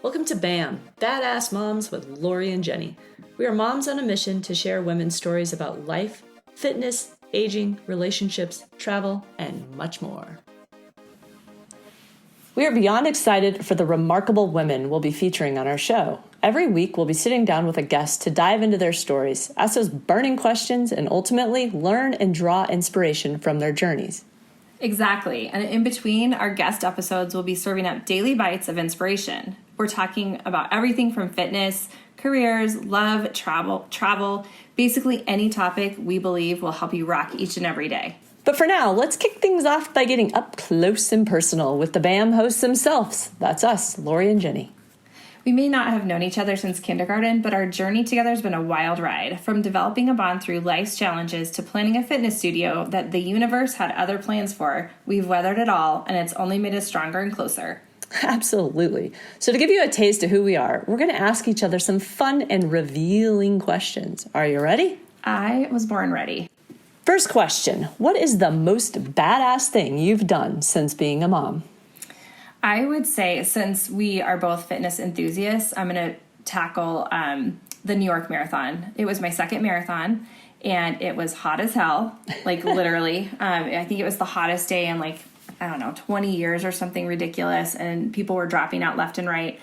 Welcome to BAM, Badass Moms with Lori and Jenny. We are moms on a mission to share women's stories about life, fitness, aging, relationships, travel, and much more. We are beyond excited for the remarkable women we'll be featuring on our show. Every week, we'll be sitting down with a guest to dive into their stories, ask those burning questions, and ultimately learn and draw inspiration from their journeys. Exactly. And in between, our guest episodes will be serving up daily bites of inspiration. We're talking about everything from fitness, careers, love, travel, basically any topic we believe will help you rock each and every day. But for now, let's kick things off by getting up close and personal with the BAM hosts themselves. That's us, Lori and Jenny. We may not have known each other since kindergarten, but our journey together has been a wild ride. From developing a bond through life's challenges to planning a fitness studio that the universe had other plans for, we've weathered it all, and it's only made us stronger and closer. Absolutely. So to give you a taste of who we are, we're going to ask each other some fun and revealing questions. Are you ready? I was born ready. First question, what is the most badass thing you've done since being a mom? I would say, since we are both fitness enthusiasts, I'm going to tackle the New York Marathon. It was my second marathon, and it was hot as hell, like literally. I think it was the hottest day in 20 years or something ridiculous, and people were dropping out left and right.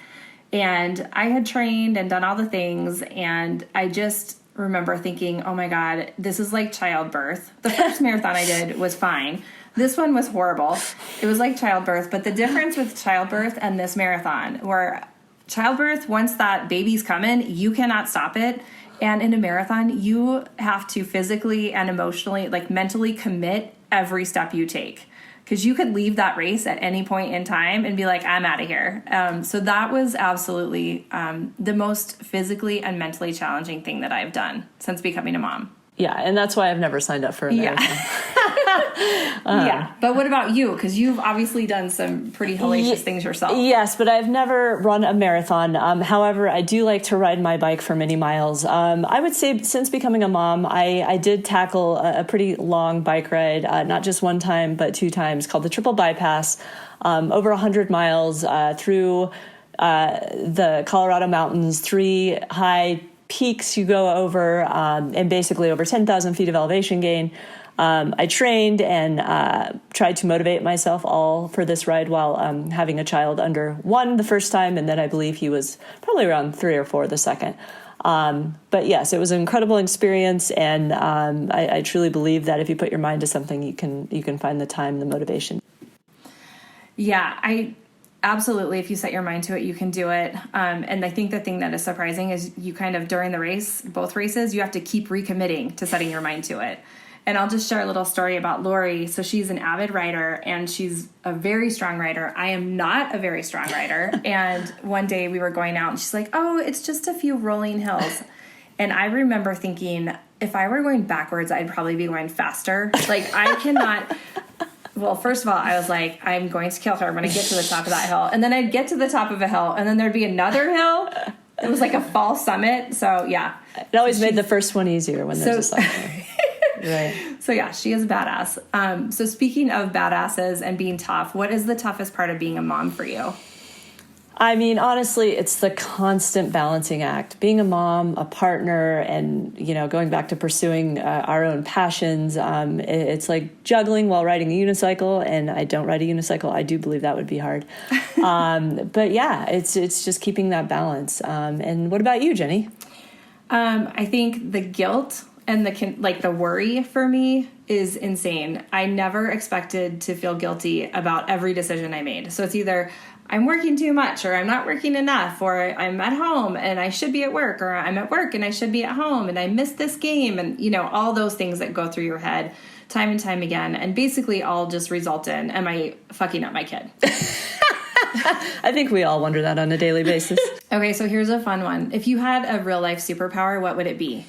And I had trained and done all the things, and I just remember thinking, oh my God, this is like childbirth. The first marathon I did was fine. This one was horrible. It was like childbirth, but the difference with childbirth and this marathon, where childbirth, once that baby's coming, you cannot stop it. And in a marathon, you have to physically and emotionally, mentally commit every step you take. Because you could leave that race at any point in time and be like, I'm out of here. So that was absolutely the most physically and mentally challenging thing that I've done since becoming a mom. Yeah, and that's why I've never signed up for a marathon. Yeah. But what about you? Because you've obviously done some pretty hellacious things yourself. Yes, but I've never run a marathon. However, I do like to ride my bike for many miles. I would say since becoming a mom, I did tackle a pretty long bike ride, not just one time, but 2 times, called the Triple Bypass, over 100 miles through the Colorado mountains, 3 high peaks you go over, and basically over 10,000 feet of elevation gain. I trained and tried to motivate myself all for this ride while having a child under 1 the first time, and then I believe he was probably around 3 or 4 the second. But yes, it was an incredible experience, and I truly believe that if you put your mind to something, you can find the time, the motivation. Yeah, absolutely. If you set your mind to it, you can do it. And I think the thing that is surprising is you kind of, during the race, both races, you have to keep recommitting to setting your mind to it. And I'll just share a little story about Lori. So she's an avid rider, and she's a very strong rider. I am not a very strong rider. And one day we were going out, and she's like, oh, it's just a few rolling hills. And I remember thinking, if I were going backwards, I'd probably be going faster. I cannot... Well, first of all, I was like, I'm going to kill her when I get to the top of that hill. And then I'd get to the top of a hill, and then there'd be another hill. It was like a false summit. So, yeah. It always made the first one easier when there's a summit. Right. So, yeah, she is badass. So speaking of badasses and being tough, what is the toughest part of being a mom for you? I mean, honestly, it's the constant balancing act. Being a mom, a partner, and, going back to pursuing our own passions, it's like juggling while riding a unicycle, and I don't ride a unicycle. I do believe that would be hard. But yeah, it's just keeping that balance. And what about you, Jenny? I think the guilt and the worry for me is insane. I never expected to feel guilty about every decision I made. So it's either I'm working too much, or I'm not working enough, or I'm at home and I should be at work, or I'm at work and I should be at home and I missed this game, and all those things that go through your head time and time again, and basically all just result in, am I fucking up my kid? I think we all wonder that on a daily basis. Okay, so here's a fun one. If you had a real life superpower, what would it be?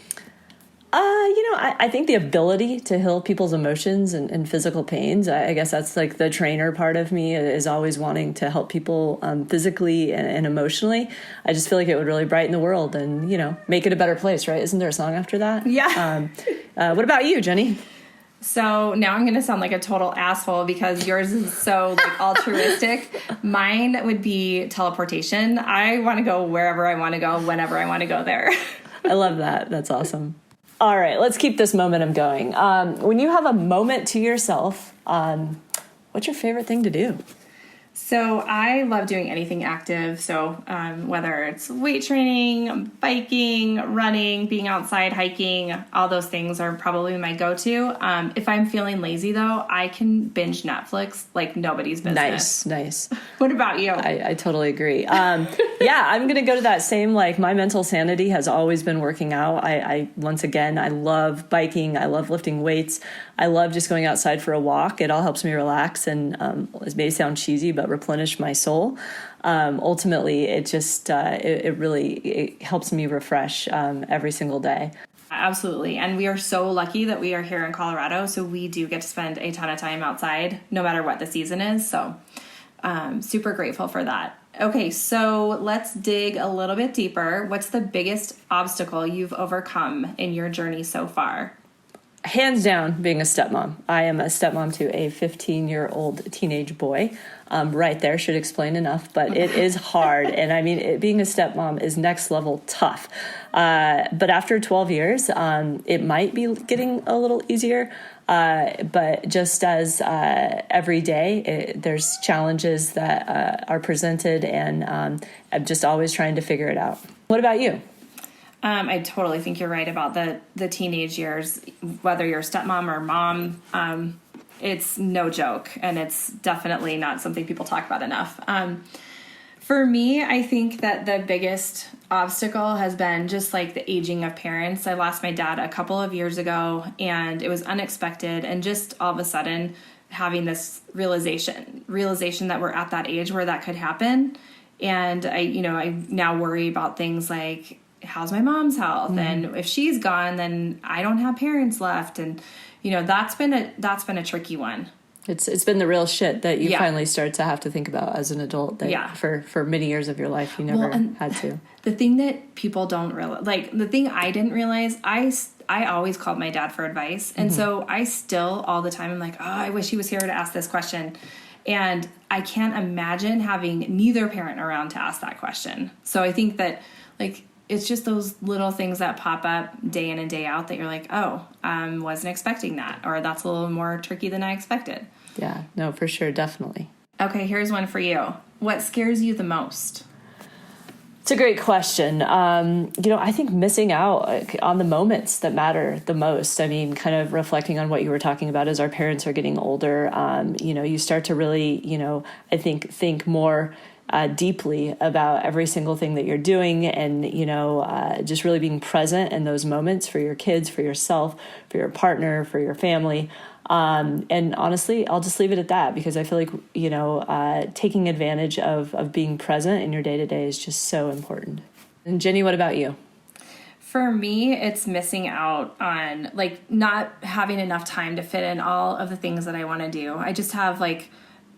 I think the ability to heal people's emotions and physical pains. I guess that's like the trainer part of me is always wanting to help people physically and emotionally. I just feel like it would really brighten the world and, make it a better place, right? Isn't there a song after that? Yeah. What about you, Jenny? So now I'm going to sound like a total asshole because yours is so like altruistic. Mine would be teleportation. I want to go wherever I want to go, whenever I want to go there. I love that. That's awesome. All right, let's keep this momentum going. When you have a moment to yourself, what's your favorite thing to do? So I love doing anything active. So whether it's weight training, biking, running, being outside, hiking, all those things are probably my go-to. If I'm feeling lazy, though, I can binge Netflix like nobody's business. Nice. What about you? I totally agree. Yeah, I'm going to go to that same, like, my mental sanity has always been working out. Once again, I love biking. I love lifting weights. I love just going outside for a walk. It all helps me relax and it may sound cheesy, but replenish my soul. Ultimately, it just, it really helps me refresh every single day. Absolutely. And we are so lucky that we are here in Colorado. So we do get to spend a ton of time outside no matter what the season is. So super grateful for that. Okay, so let's dig a little bit deeper. What's the biggest obstacle you've overcome in your journey so far? Hands down, being a stepmom. I am a stepmom to a 15-year-old teenage boy. Right there should explain enough, but it is hard. And I mean, being a stepmom is next level tough. But after 12 years, it might be getting a little easier. But just as every day, there's challenges that are presented, and I'm just always trying to figure it out. What about you? I totally think you're right about the teenage years, whether you're a stepmom or mom. It's no joke, and it's definitely not something people talk about enough. For me, I think that the biggest obstacle has been just like the aging of parents. I lost my dad a couple of years ago, and it was unexpected, and just all of a sudden having this realization that we're at that age where that could happen. And I now worry about things like, how's my mom's health? Mm-hmm. And if she's gone, then I don't have parents left. And, that's been a tricky one. It's been the real shit that you finally start to have to think about as an adult that for many years of your life you never had to. The thing that people don't realize, like the thing I didn't realize, I always called my dad for advice. And so I still all the time, I'm like, oh, I wish he was here to ask this question. And I can't imagine having neither parent around to ask that question. So I think that like, it's just those little things that pop up day in and day out that you're like, oh, I wasn't expecting that. Or that's a little more tricky than I expected. Yeah, no, for sure. Definitely. Okay, here's one for you. What scares you the most? It's a great question. I think missing out on the moments that matter the most. I mean, kind of reflecting on what you were talking about as our parents are getting older, you start to really, I think more deeply about every single thing that you're doing, and just really being present in those moments for your kids, for yourself, for your partner, for your family. And honestly, I'll just leave it at that, because I feel like taking advantage of being present in your day-to-day is just so important. And Jenny, what about you? For me, it's missing out on like not having enough time to fit in all of the things that I want to do. I just have like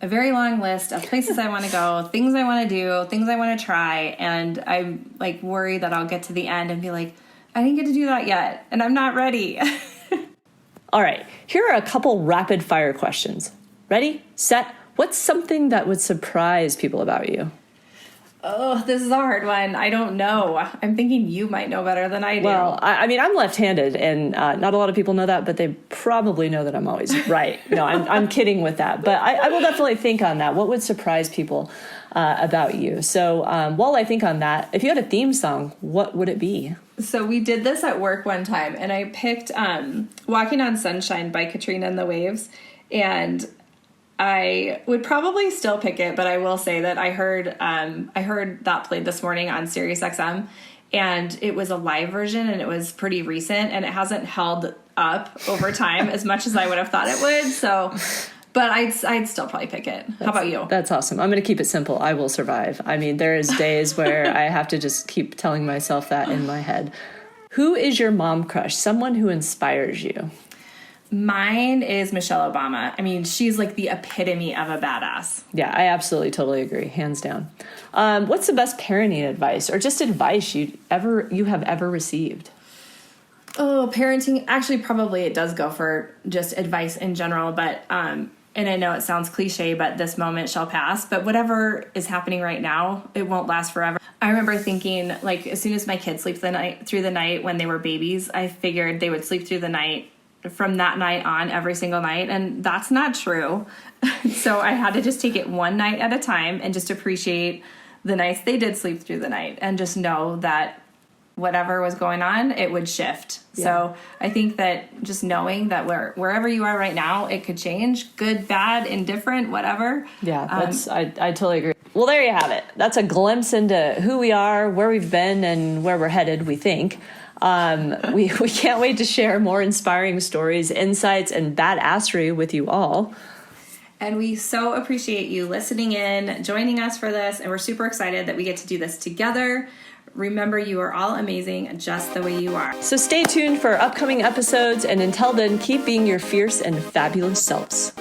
a very long list of places I want to go, things I want to do, things I want to try. And I'm like worried that I'll get to the end and be like, I didn't get to do that yet, and I'm not ready. All right, here are a couple rapid fire questions. Ready, set. What's something that would surprise people about you? Oh, this is a hard one. I don't know. I'm thinking you might know better than I do. Well, I mean, I'm left-handed, and not a lot of people know that, but they probably know that I'm always right. No, I'm kidding with that. But I will definitely think on that. What would surprise people about you? So while I think on that, if you had a theme song, what would it be? So we did this at work one time, and I picked Walking on Sunshine by Katrina and the Waves, and I would probably still pick it, but I will say that I heard that played this morning on Sirius XM, and it was a live version, and it was pretty recent, and it hasn't held up over time as much as I would have thought it would. So, but I'd still probably pick it. How about you? That's awesome. I'm going to keep it simple. I will survive. I mean, there is days where I have to just keep telling myself that in my head. Who is your mom crush? Someone who inspires you? Mine is Michelle Obama. I mean, she's like the epitome of a badass. Yeah, I absolutely, totally agree. Hands down. What's the best parenting advice, or just advice you have ever received? Oh, parenting, actually, probably it does go for just advice in general, but, and I know it sounds cliche, but this moment shall pass, but whatever is happening right now, it won't last forever. I remember thinking, like, as soon as my kids sleep through the night when they were babies, I figured they would sleep through the night from that night on every single night, and that's not true. So I had to just take it one night at a time and just appreciate the nights they did sleep through the night and just know that whatever was going on, it would shift. Yeah. So I think that just knowing that wherever you are right now, it could change, good, bad, indifferent, whatever. Yeah, I totally agree. Well, there you have it. That's a glimpse into who we are, where we've been, and where we're headed, we think. We can't wait to share more inspiring stories, insights, and badassery with you all. And we so appreciate you listening in, joining us for this, and we're super excited that we get to do this together. Remember, you are all amazing just the way you are. So stay tuned for upcoming episodes, and until then, keep being your fierce and fabulous selves.